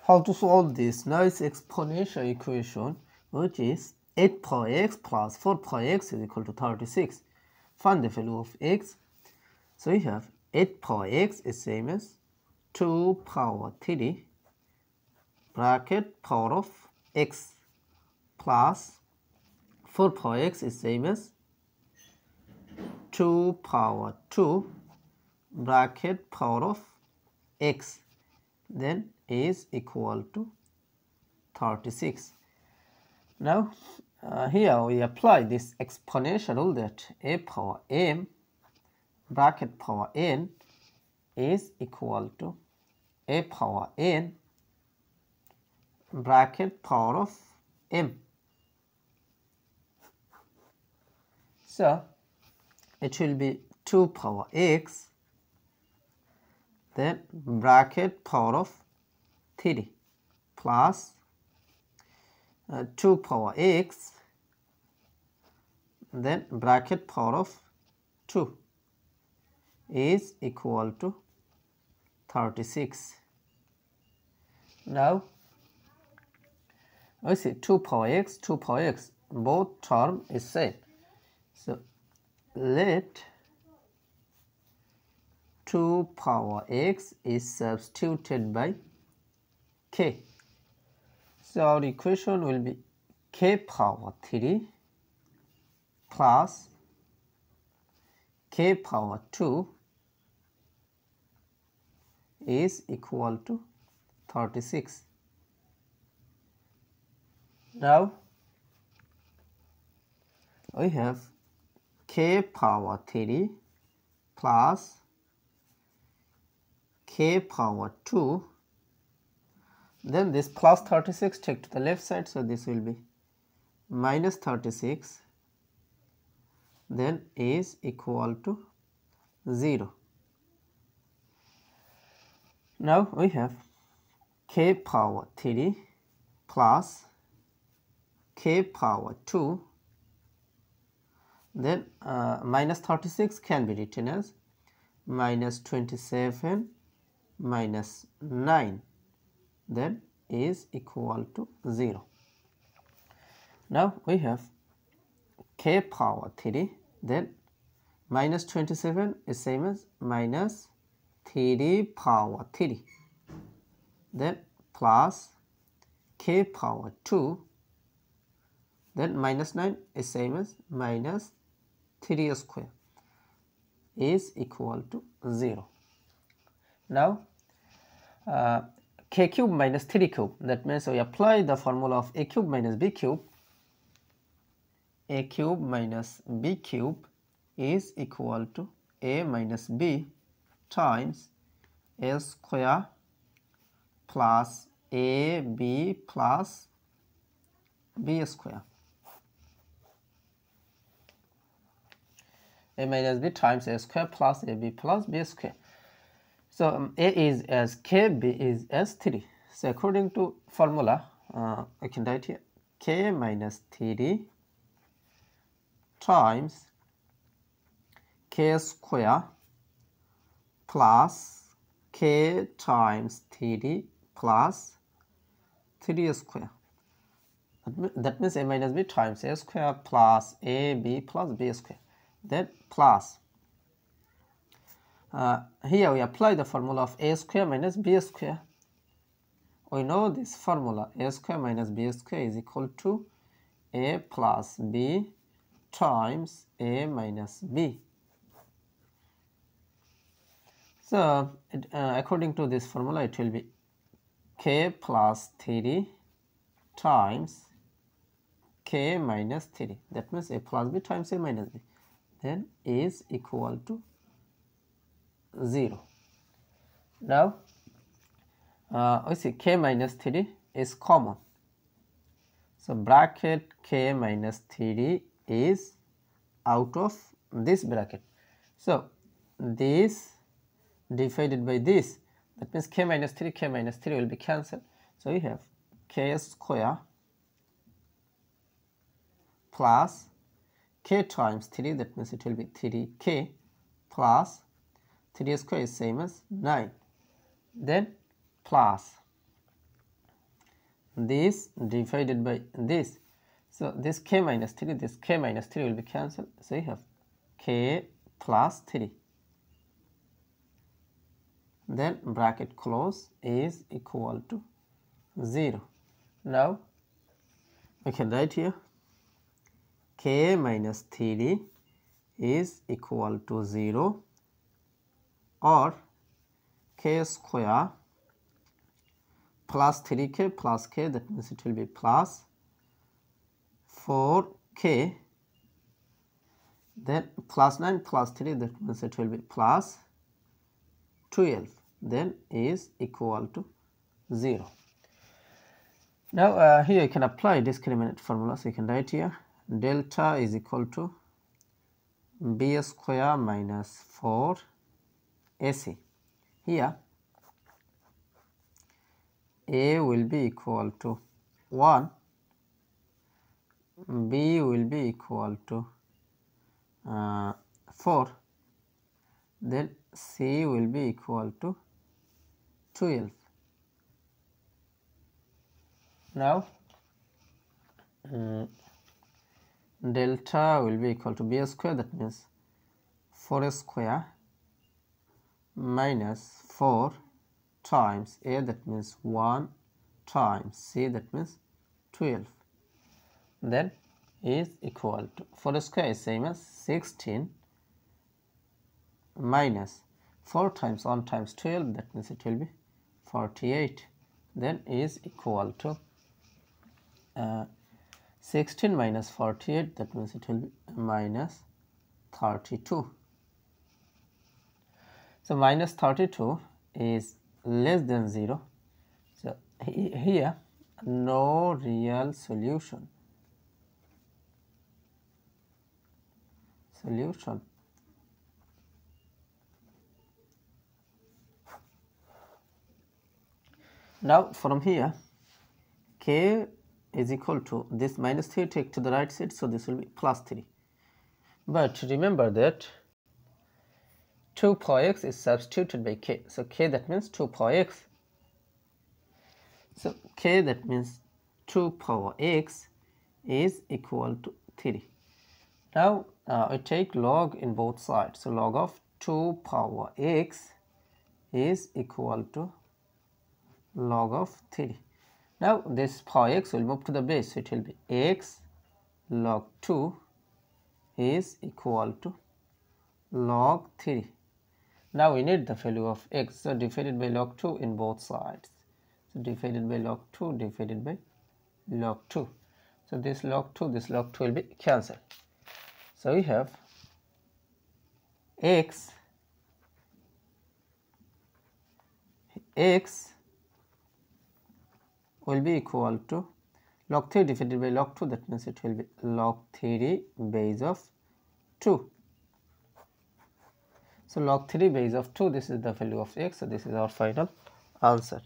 how to solve this nice exponential equation, which is 8 power x plus 4 power x is equal to 36. Find the value of x. So we have 8 power x is same as 2 power 3 bracket power of x plus 4 power x is same as 2 power 2 bracket power of x, then is equal to 36. Now here we apply this exponential rule that a power m bracket power n is equal to a power n bracket power of m. So it will be 2 power x then bracket power of 3 plus 2 power x then bracket power of 2 is equal to 36. Now we see 2 power x, both term is same. So let 2 power x is substituted by k. So our equation will be k power 3 plus k power 2 is equal to 36. Now we have k power 3 plus k power 2, then this plus 36 take to the left side, so this will be minus 36, then is equal to 0. Now we have k power 3 plus k power 2, then minus 36 can be written as minus 27 minus 9, then is equal to 0. Now we have k power 3, then minus 27 is same as minus 3 power 3, then plus k power 2, then minus 9 is same as minus 3 square is equal to 0. Now k cube minus 3 cube, that means we apply the formula of a cube minus b cube. A cube minus b cube is equal to a minus b times a square plus ab plus b square. A minus b times a square plus ab plus b square. So a is as k, b is as 3. So according to formula, I can write here k minus 3 times k square plus k times 3 plus 3 square. That means a minus b times a square plus ab plus b square. Then plus here we apply the formula of a square minus b square. We know this formula, a square minus b square is equal to a plus b times a minus b. So according to this formula, it will be k plus 3 times k minus 3, that means a plus b times a minus b, then is equal to 0. Now we see k minus 3 is common, so bracket k minus 3 is out of this bracket. So this divided by this, that means k minus 3 will be cancelled. So we have k square plus k times 3, that means it will be 3k plus 3 square is same as 9, then plus this divided by this. So this k minus 3, this k minus 3 will be cancelled. So you have k plus 3. Then bracket close is equal to 0. Now we can write here k minus 3 is equal to 0, or k square plus 3k plus k, that means it will be plus 4k, then plus 9 plus 3, that means it will be plus 12, then is equal to 0. Now here you can apply discriminant formula. So you can write here delta is equal to b square minus 4 ac. Here a will be equal to 1, b will be equal to 4, then c will be equal to 12. Now delta will be equal to b square, that means 4 square minus 4 times a, that means 1 times c, that means 12, then is equal to 4 square is same as 16 minus 4 times 1 times 12, that means it will be 48, then is equal to 16 minus 48, that means it will be minus 32. So minus 32 is less than 0. So here no real solution. Now from here k is equal to this minus 3, take to the right side, so this will be plus 3. But remember that 2 power x is substituted by k. So k, that means 2 power x. So k, that means 2 power x is equal to 3. Now I take log in both sides. So log of 2 power x is equal to log of 3. Now this power x will move to the base, so it will be x log 2 is equal to log 3. Now we need the value of x, so divided by log 2 in both sides. So divided by log 2 divided by log 2. So this log 2 will be cancelled. So we have x will be equal to log 3 divided by log 2, that means it will be log 3 base of 2. So log 3 base of 2, this is the value of x, so this is our final answer.